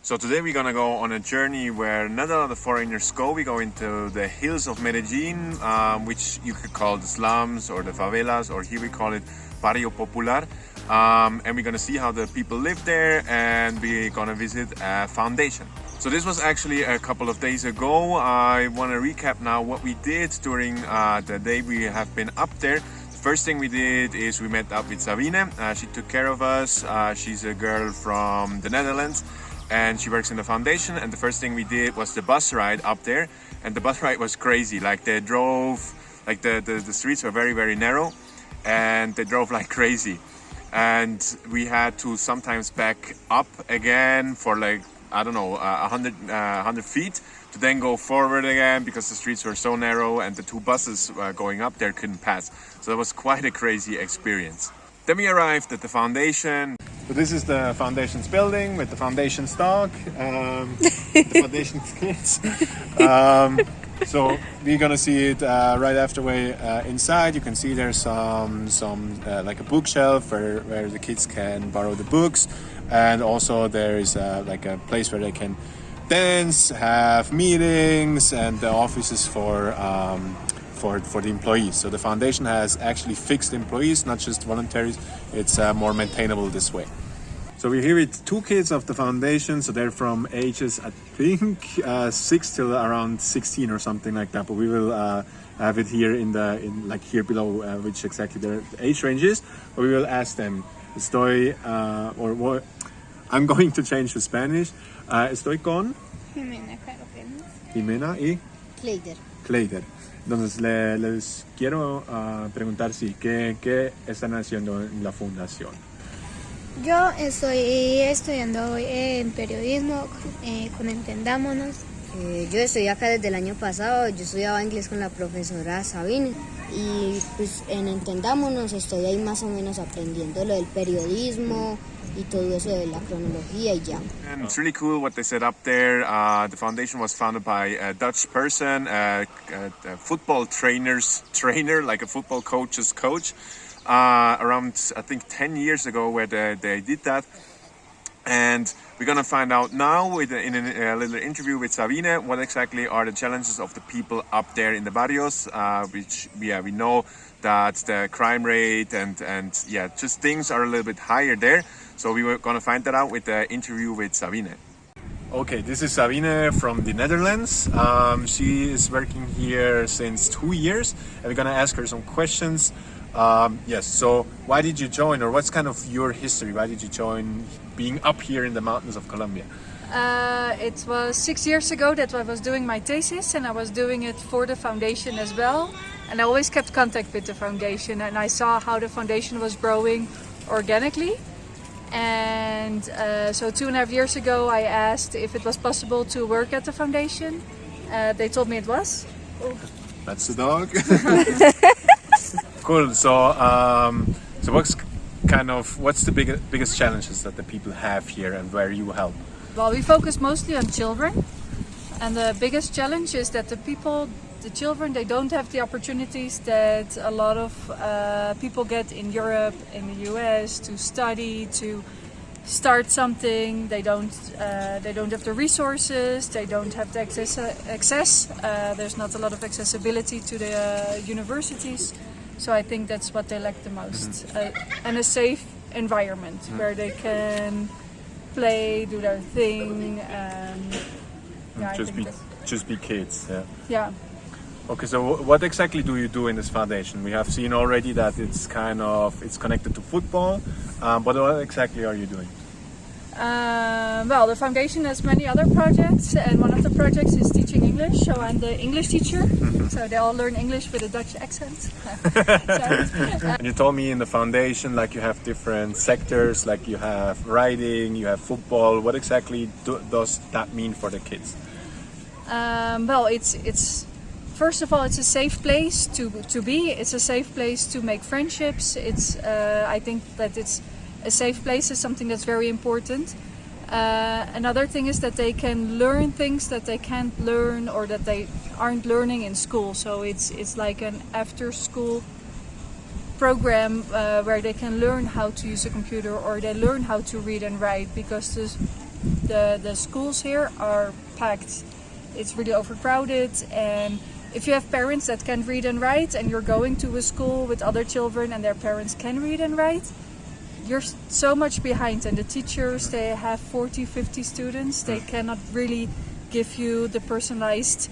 So today we're gonna go on a journey where not a lot of foreigners go. We go into the hills of Medellin, which you could call the slums or the favelas, or here we call it Barrio Popular. And we're gonna see how the people live there, and we're gonna visit a foundation. So this was actually a couple of days ago. I want to recap now what we did during the day we have been up there. The first thing we did is we met up with Sabine. She took care of us. She's a girl from the Netherlands, and she works in the foundation. And the first thing we did was the bus ride up there, and the bus ride was crazy. Like they drove, like the streets were very, very narrow, and they drove like crazy. And we had to sometimes back up again for like, I don't know, 100 feet to then go forward again because the streets were so narrow and the two buses going up there couldn't pass. So that was quite a crazy experience. Then we arrived at the foundation. So this is the foundation's building with the foundation stock, the foundation's kids. So we're gonna see it right after way inside. You can see there's some like a bookshelf where the kids can borrow the books, and also there is like a place where they can dance, have meetings, and the offices for the employees. So the foundation has actually fixed employees, not just voluntaries. It's more maintainable this way. So we're here with two kids of the foundation. So they're from ages, I think, 6 till around 16 or something like that. But we will have it here in like here below, which exactly their age range is. But we will ask them. I'm going to change to Spanish. Estoy con Jimena, claro que no. Jimena y Kleider. Entonces les quiero preguntar si qué están haciendo en la fundación. Yo estoy estudiando en periodismo con Entendámonos. Yo estoy acá desde el año pasado. Yo estudiaba inglés con la profesora Sabine, y pues en Entendámonos estoy ahí más o menos aprendiendo lo del periodismo y todo eso de la cronología y ya. And it's really cool what they set up there. The foundation was founded by a Dutch person, a football trainer, like a football coach's coach, around I think 10 years ago, where they did that. And we're gonna find out now in a little interview with Sabine what exactly are the challenges of the people up there in the barrios, which we know that the crime rate and just things are a little bit higher there. So we were gonna find that out with the interview with Sabine. Okay, this is Sabine from the Netherlands. She is working here since 2 years, and we're gonna ask her some questions. So why did you join, or what's kind of your history? Why did you join being up here in the mountains of Colombia? It was 6 years ago that I was doing my thesis, and I was doing it for the foundation as well. And I always kept contact with the foundation, and I saw how the foundation was growing organically. And so 2.5 years ago I asked if it was possible to work at the foundation. They told me it was. That's the dog. Cool. So what's the biggest challenges that the people have here, and where you help? Well, we focus mostly on children, and the biggest challenge is that the children, they don't have the opportunities that a lot of people get in Europe, in the US, to study, to start something. They don't have the resources. They don't have the access. There's not a lot of accessibility to the universities. So I think that's what they lack the most, and a safe environment where they can play, do their thing, and just be kids. Yeah. Okay, so what exactly do you do in this foundation? We have seen already that it's connected to football, but what exactly are you doing? Well, the foundation has many other projects, and one of the projects is teaching English. So I'm the English teacher. So they all learn English with a Dutch accent. And you told me in the foundation, like, you have different sectors, like you have writing, you have football. What exactly does that mean for the kids? Well, it's first of all, it's a safe place to be. It's a safe place to make friendships. I think that it's a safe place is something that's very important. Another thing is that they can learn things that they can't learn or that they aren't learning in school. So it's like an after-school program where they can learn how to use a computer, or they learn how to read and write, because The schools here are packed. It's really overcrowded, and if you have parents that can read and write and you're going to a school with other children and their parents can read and write, you're so much behind, and the teachers, they have 40-50 students. They cannot really give you the personalized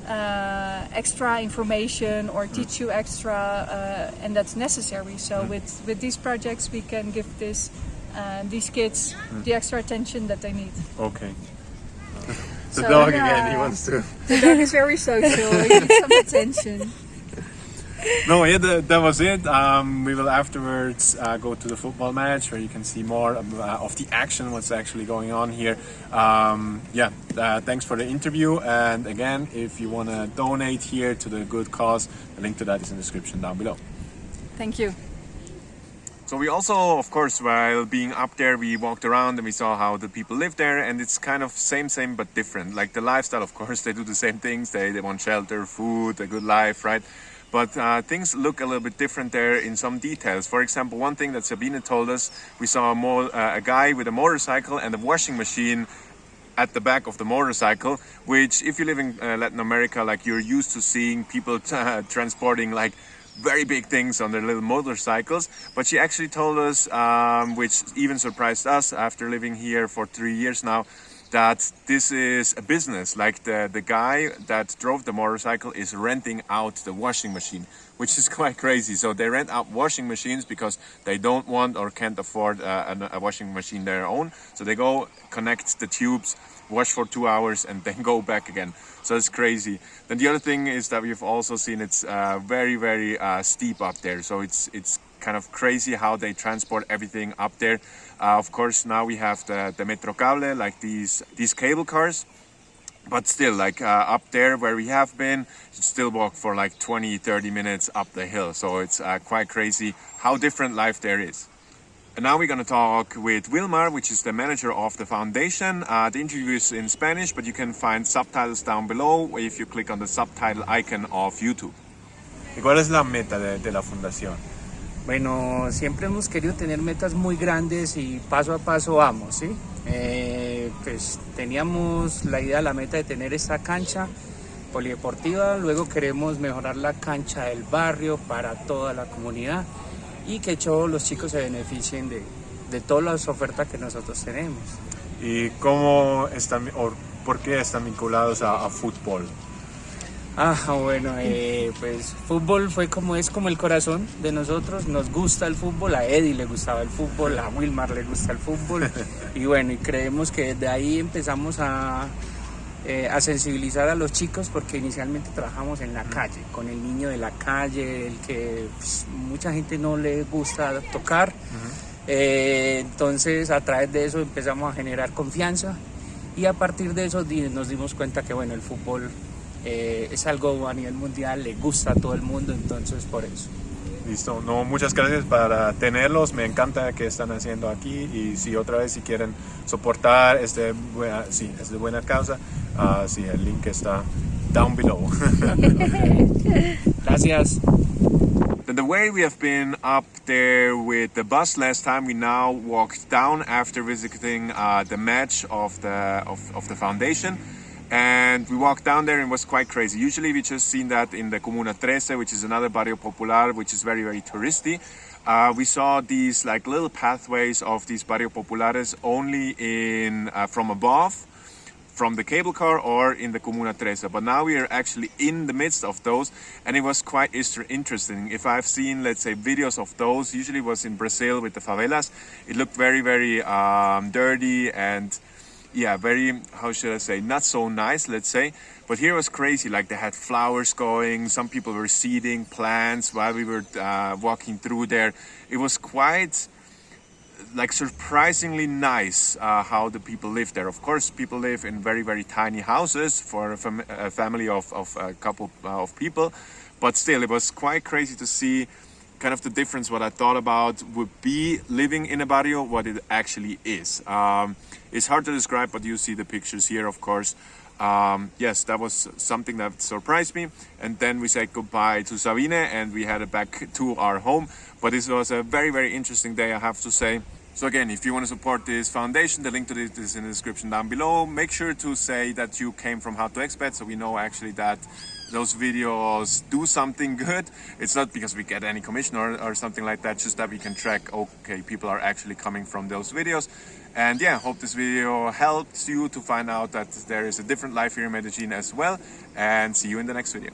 extra information or teach you extra, and that's necessary. So with these projects we can give these kids the extra attention that they need. Okay. The So, dog yeah. again, he wants to. The dog is very social. He needs some attention. No, yeah, that was it. We will afterwards go to the football match where you can see more of the action, what's actually going on here. Thanks for the interview. And again, if you want to donate here to the good cause, the link to that is in the description down below. Thank you. So we also, of course, while being up there, we walked around and we saw how the people live there, and it's kind of same but different. Like the lifestyle, of course, they do the same things. They want shelter, food, a good life, right? But things look a little bit different there in some details. For example, one thing that Sabine told us, we saw a guy with a motorcycle and a washing machine at the back of the motorcycle, which if you live in Latin America, like you're used to seeing people transporting like very big things on their little motorcycles. But she actually told us, which even surprised us after living here for 3 years now, that this is a business. Like the guy that drove the motorcycle is renting out the washing machine, which is quite crazy. So they rent out washing machines because they don't want or can't afford a washing machine their own. So they go connect the tubes, wash for 2 hours, and then go back again. So it's crazy. Then the other thing is that we've also seen it's very, very steep up there. So it's kind of crazy how they transport everything up there. Of course, now we have the Metrocable, like these cable cars. But still, like up there where we have been, you still walk for like 20-30 minutes up the hill. So it's quite crazy how different life there is. And now we're going to talk with Wilmar, which is the manager of the foundation. The interview is in Spanish, but you can find subtitles down below if you click on the subtitle icon of YouTube. ¿Y cuál es la meta de la fundación? Bueno, siempre hemos querido tener metas muy grandes y paso a paso vamos, ¿sí? Pues teníamos la idea, la meta de tener esta cancha polideportiva, luego queremos mejorar la cancha del barrio para toda la comunidad y que todos los chicos se beneficien de todas las ofertas que nosotros tenemos. ¿Y cómo están, o por qué están vinculados a fútbol? Bueno, pues fútbol es como el corazón de nosotros, nos gusta el fútbol, a Eddie le gustaba el fútbol, a Wilmar le gusta el fútbol y bueno, y creemos que desde ahí empezamos a sensibilizar a los chicos porque inicialmente trabajamos en la calle, con el niño de la calle, el que pues, mucha gente no le gusta tocar, entonces a través de eso empezamos a generar confianza y a partir de eso nos dimos cuenta que bueno, el fútbol es algo a nivel mundial, le gusta a todo el mundo, entonces por eso. Listo, no, muchas gracias para tenerlos, me encanta que están haciendo aquí y si otra vez si quieren soportar es de buena causa, sí, el link está down below. Gracias. Then the way we have been up there with the bus last time, we now walked down after visiting the match of the foundation. And we walked down there and it was quite crazy. Usually we just seen that in the Comuna 13, which is another Barrio Popular, which is very, very touristy. We saw these like little pathways of these Barrio Populares only in from above, from the cable car or in the Comuna 13. But now we are actually in the midst of those and it was quite interesting. If I've seen, let's say, videos of those, usually it was in Brazil with the favelas, it looked very, very dirty and yeah, very, how should I say, not so nice, let's say. But here was crazy, like they had flowers going, some people were seeding plants while we were walking through there. It was quite, like, surprisingly nice how the people live there. Of course, people live in very, very tiny houses for a family of a couple of people. But still, it was quite crazy to see kind of the difference what I thought about would be living in a barrio, what it actually is. It's hard to describe, but you see the pictures here, of course. Yes, that was something that surprised me. And then we said goodbye to Sabine and we headed back to our home. But this was a very, very interesting day, I have to say. So again, if you want to support this foundation, the link to this is in the description down below. Make sure to say that you came from How to Expat, so we know actually that those videos do something good. It's not because we get any commission or something like that, just that we can track, okay, people are actually coming from those videos. And yeah, hope this video helps you to find out that there is a different life here in Medellin as well. And see you in the next video.